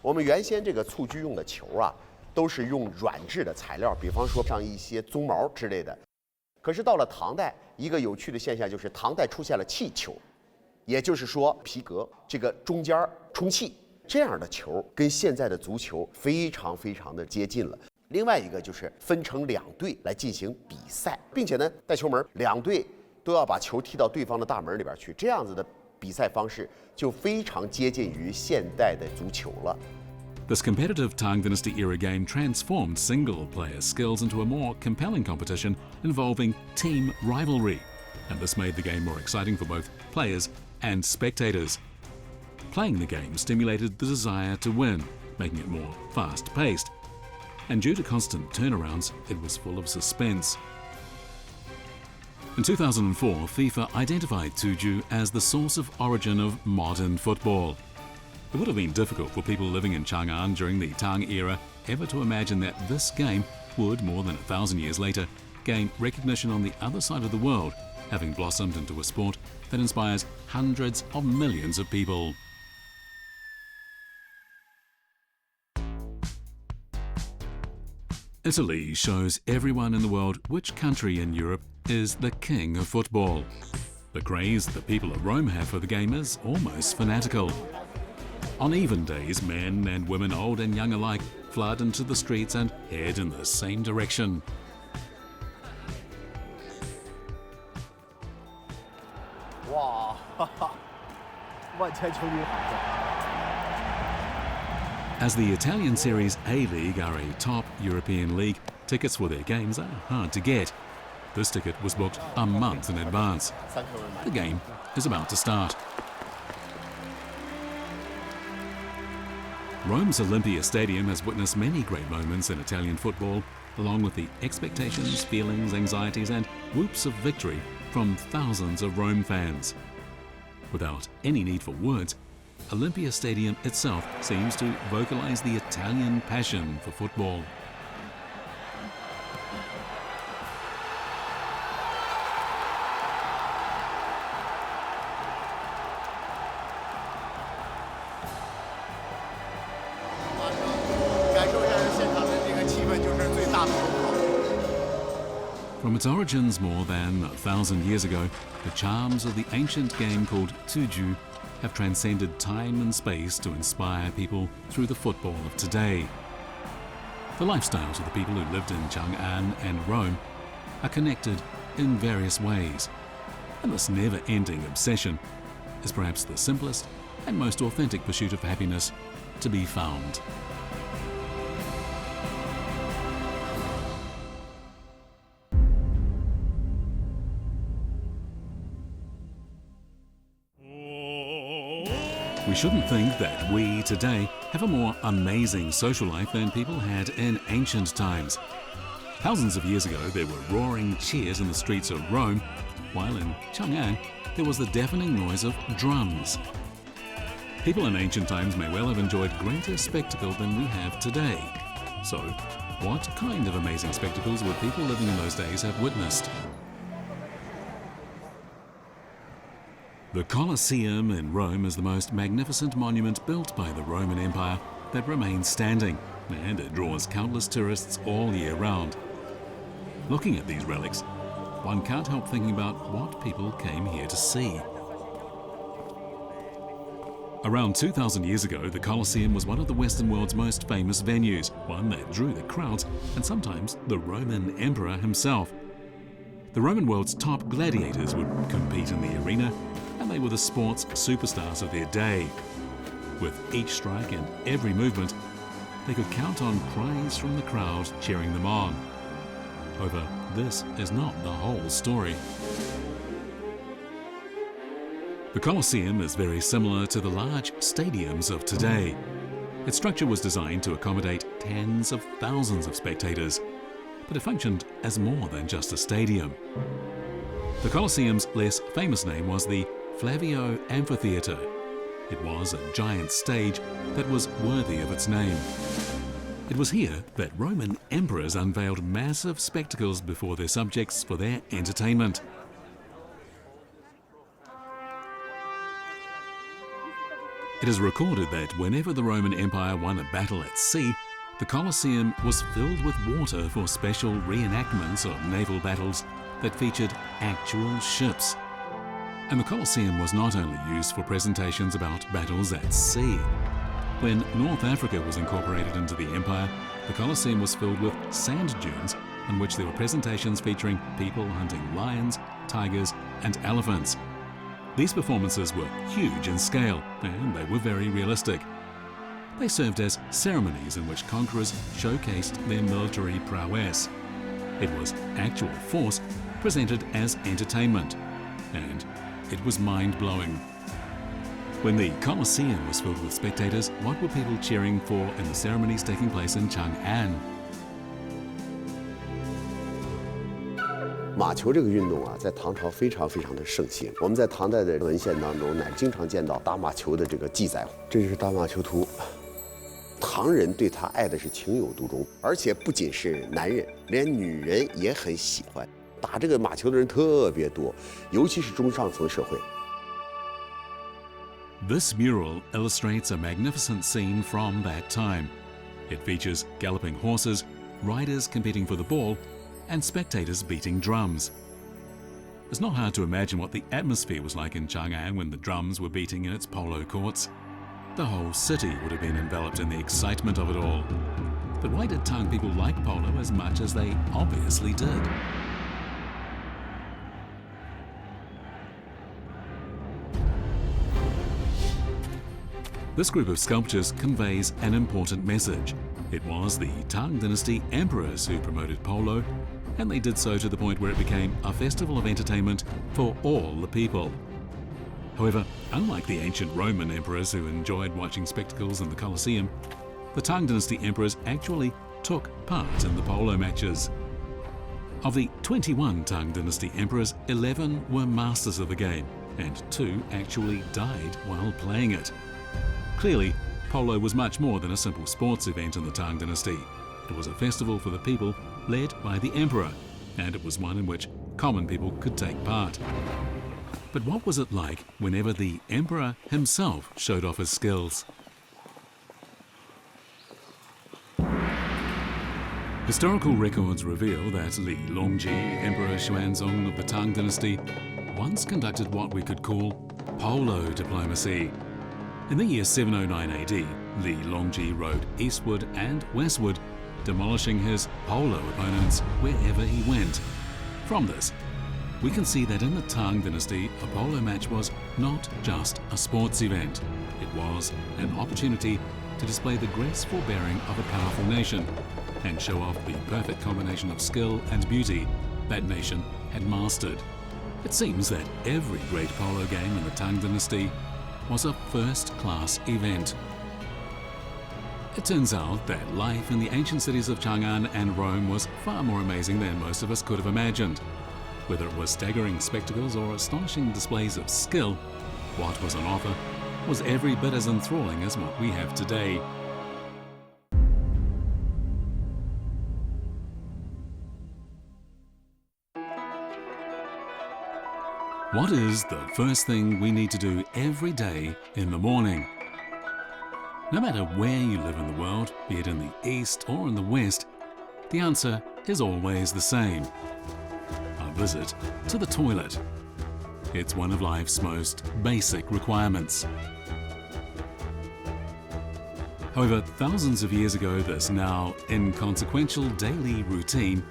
我们原先这个蹴鞠用的球啊，都是用软质的材料，比方说像一些鬃毛之类的。可是到了唐代，一个有趣的现象就是唐代出现了气球，也就是说皮革这个中间充气，这样的球跟现在的足球非常的接近了。另外一个就是分成2队来进行比赛，并且呢带球门，2队都要把球踢到对方的大门里边去，这样子的比赛方式就非常接近于现代的足球了。This competitive Tang Dynasty era game transformed single-player skills into a more compelling competition involving team rivalry, and this made the game more exciting for both players and spectators. Playing the game stimulated the desire to win, making it more fast-paced. And due to constant turnarounds, it was full of suspense. In 2004, FIFA identified Tuju as the source of origin of modern football. It would have been difficult for people living in Chang'an during the Tang era ever to imagine that this game would, more than 1,000 years later, gain recognition on the other side of the world, having blossomed into a sport that inspires hundreds of millions of people. Italy shows everyone in the world which country in Europe is the king of football. The craze the people of Rome have for the game is almost fanatical. On even days, men and women, old and young alike, flood into the streets and head in the same direction. Wow! 万千球迷喊着。 As the Italian Series A-League are a top European league, tickets for their games are hard to get. This ticket was booked a month in advance. The game is about to start. Rome's Olympia Stadium has witnessed many great moments in Italian football, along with the expectations, feelings, anxieties and whoops of victory from thousands of Rome fans. Without any need for words, Olympia Stadium itself seems to vocalize the Italian passion for football. From its origins more than 1,000 years ago, the charms of the ancient game called Tuju have transcended time and space to inspire people through the football of today. The lifestyles of the people who lived in Chang'an and Rome are connected in various ways, and this never-ending obsession is perhaps the simplest and most authentic pursuit of happiness to be found. We shouldn't think that we today have a more amazing social life than people had in ancient times. Thousands of years ago, there were roaring cheers in the streets of Rome, while in Chang'an, there was the deafening noise of drums. People in ancient times may well have enjoyed greater spectacle than we have today. So, what kind of amazing spectacles would people living in those days have witnessed? The Colosseum in Rome is the most magnificent monument built by the Roman Empire that remains standing, and it draws countless tourists all year round. Looking at these relics, one can't help thinking about what people came here to see. Around 2,000 years ago, the Colosseum was one of the Western world's most famous venues, one that drew the crowds and sometimes the Roman Emperor himself. The Roman world's top gladiators would compete in the arena, and they were the sports superstars of their day. With each strike and every movement, they could count on praise from the crowd cheering them on. However, this is not the whole story. The Colosseum is very similar to the large stadiums of today. Its structure was designed to accommodate tens of thousands of spectators, but it functioned as more than just a stadium. The Colosseum's less famous name was the Flavio Amphitheatre. It was a giant stage that was worthy of its name. It was here that Roman emperors unveiled massive spectacles before their subjects for their entertainment. It is recorded that whenever the Roman Empire won a battle at sea, the Colosseum was filled with water for special reenactments of naval battles that featured actual ships. And the Colosseum was not only used for presentations about battles at sea. When North Africa was incorporated into the empire, the Colosseum was filled with sand dunes on which there were presentations featuring people hunting lions, tigers, and elephants. These performances were huge in scale, and they were very realistic. They served as ceremonies in which conquerors showcased their military prowess. It was actual force presented as entertainment, and it was mind-blowing. When the Colosseum was filled with spectators, what were people cheering for in the ceremonies taking place in Chang'an? 马球这个运动啊，在唐朝非常的盛行。我们在唐代的文献当中呢，经常见到打马球的这个记载。这就是打马球图。唐人对他爱的是情有独钟，而且不仅是男人，连女人也很喜欢。打这个马球的人特别多，尤其是中上层社会。 This mural illustrates a magnificent scene from that time. It features galloping horses, riders competing for the ball, and spectators beating drums. It's not hard to imagine what the atmosphere was like in Chang'an when the drums were beating in its polo courts. The whole city would have been enveloped in the excitement of it all. But why did Tang people like polo as much as they obviously did? This group of sculptures conveys an important message. It was the Tang Dynasty emperors who promoted polo, and they did so to the point where it became a festival of entertainment for all the people. However, unlike the ancient Roman emperors who enjoyed watching spectacles in the Colosseum, the Tang Dynasty emperors actually took part in the polo matches. Of the 21 Tang Dynasty emperors, 11 were masters of the game, and 2 actually died while playing it. Clearly, polo was much more than a simple sports event in the Tang Dynasty. It was a festival for the people led by the emperor, and it was one in which common people could take part. But what was it like whenever the emperor himself showed off his skills? Historical records reveal that Li Longji, Emperor Xuanzong of the Tang Dynasty, once conducted what we could call polo diplomacy. In the year 709 AD, Li Longji rode eastward and westward, demolishing his polo opponents wherever he went. From this, we can see that in the Tang Dynasty, a polo match was not just a sports event. It was an opportunity to display the graceful bearing of a powerful nation and show off the perfect combination of skill and beauty that nation had mastered. It seems that every great polo game in the Tang Dynasty was a first-class event. It turns out that life in the ancient cities of Chang'an and Rome was far more amazing than most of us could have imagined. Whether it was staggering spectacles or astonishing displays of skill, what was on offer was every bit as enthralling as what we have today. What is the first thing we need to do every day in the morning? No matter where you live in the world, be it in the East or in the West, the answer is always the same. A visit to the toilet. It's one of life's most basic requirements. However, thousands of years ago, this now inconsequential daily routine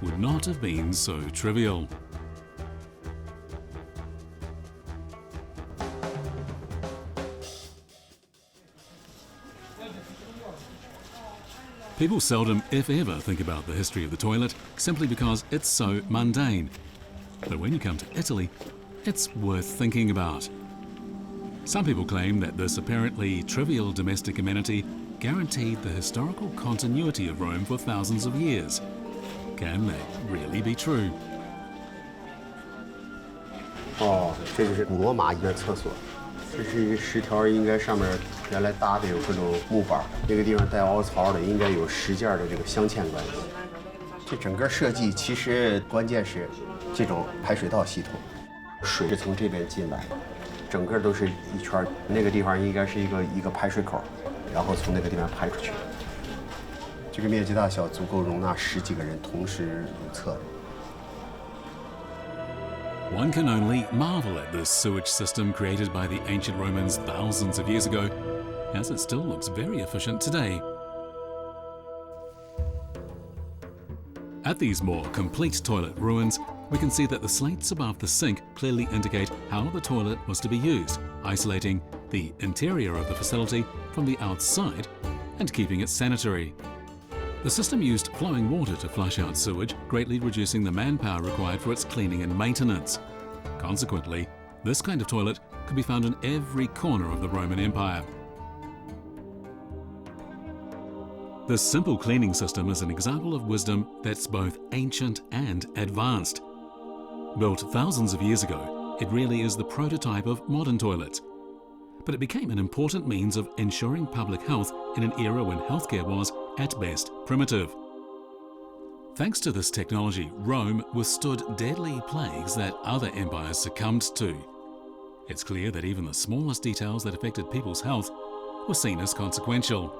would not have been so trivial. People seldom, if ever, think about the history of the toilet simply because it's so mundane. But when you come to Italy, it's worth thinking about. Some people claim that this apparently trivial domestic amenity guaranteed the historical continuity of Rome for thousands of years. Can that really be true? 哦，这就是古罗马的厕所。这是一石条，应该上面原来搭的有各种木板，这个地方带凹槽的，应该有10件的这个镶嵌关系。这整个设计其实关键是这种排水道系统，水是从这边进来的，整个都是一圈儿，那个地方应该是一个排水口，然后从那个地方排出去。这个面积大小足够容纳10几个人同时如厕。 One can only marvel at this sewage system created by the ancient Romans thousands of years ago, as it still looks very efficient today. At these more complete toilet ruins, we can see that the slates above the sink clearly indicate how the toilet was to be used, isolating the interior of the facility from the outside and keeping it sanitary. The system used flowing water to flush out sewage, greatly reducing the manpower required for its cleaning and maintenance. Consequently, this kind of toilet could be found in every corner of the Roman Empire. This simple cleaning system is an example of wisdom that's both ancient and advanced. Built thousands of years ago, it really is the prototype of modern toilets. But it became an important means of ensuring public health in an era when healthcare was, at best, primitive. Thanks to this technology, Rome withstood deadly plagues that other empires succumbed to. It's clear that even the smallest details that affected people's health were seen as consequential.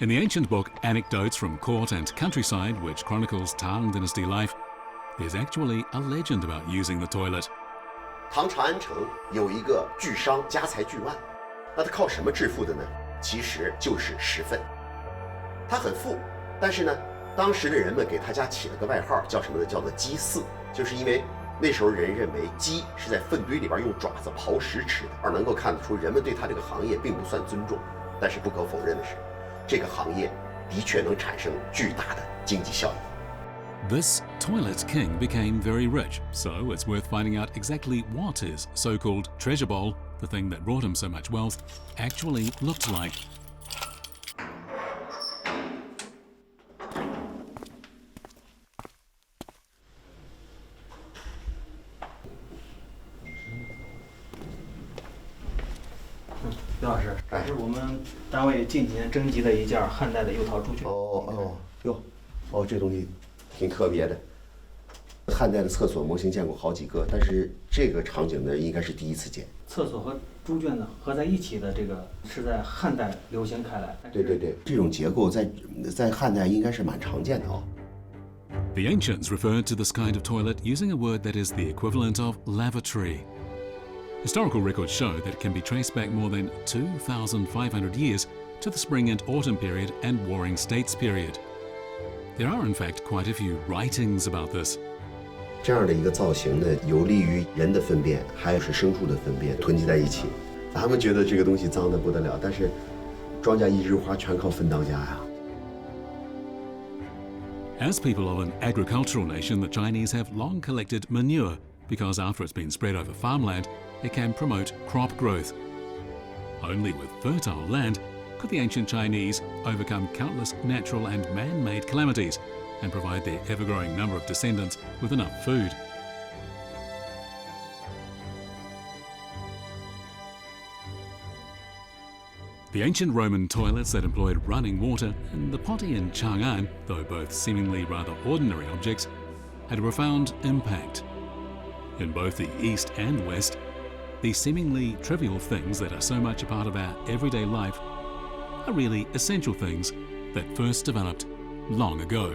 In the ancient book Anecdotes from Court and Countryside, which chronicles Tang Dynasty life, there's actually a legend about using the toilet. 唐长安城有一个巨商家财巨万，那他靠什么致富的呢？其实就是食粪。他很富，但是呢，当时的人们给他家起了个外号，叫什么呢？叫做鸡饲，就是因为那时候人认为鸡是在粪堆里边用爪子刨食吃的，而能够看得出人们对他这个行业并不算尊重。但是不可否认的是，这个行业的确能产生巨大的经济效益。 This toilet king became very rich, so it's worth finding out exactly what his so-called treasure bowl, the thing that brought him so much wealth, actually looked like. 刘老师，这是我们单位近几年征集的一件汉代的釉陶猪圈。这东西挺特别的。汉代的厕所模型见过好几个，但是这个场景呢，应该是第一次见。厕所和猪圈呢合在一起的，这个是在汉代流行开来。对，这种结构在汉代应该是蛮常见的啊。 The ancients referred to this kind of toilet using a word that is the equivalent of lavatory. Historical records show that it can be traced back more than 2,500 years to the Spring and Autumn period and Warring States period. There are in fact quite a few writings about this. 这样的一个造型呢，有利于人的粪便，还有是牲畜的粪便囤积在一起。他们觉得这个东西脏得不得了，但是庄稼一枝花，全靠粪当家呀。 As people of an agricultural nation, the Chinese have long collected manure because after it's been spread over farmland, it can promote crop growth. Only with fertile land could the ancient Chinese overcome countless natural and man-made calamities and provide their ever-growing number of descendants with enough food. The ancient Roman toilets that employed running water and the potty in Chang'an, though both seemingly rather ordinary objects, had a profound impact. In both the East and West, these seemingly trivial things that are so much a part of our everyday life are really essential things that first developed long ago.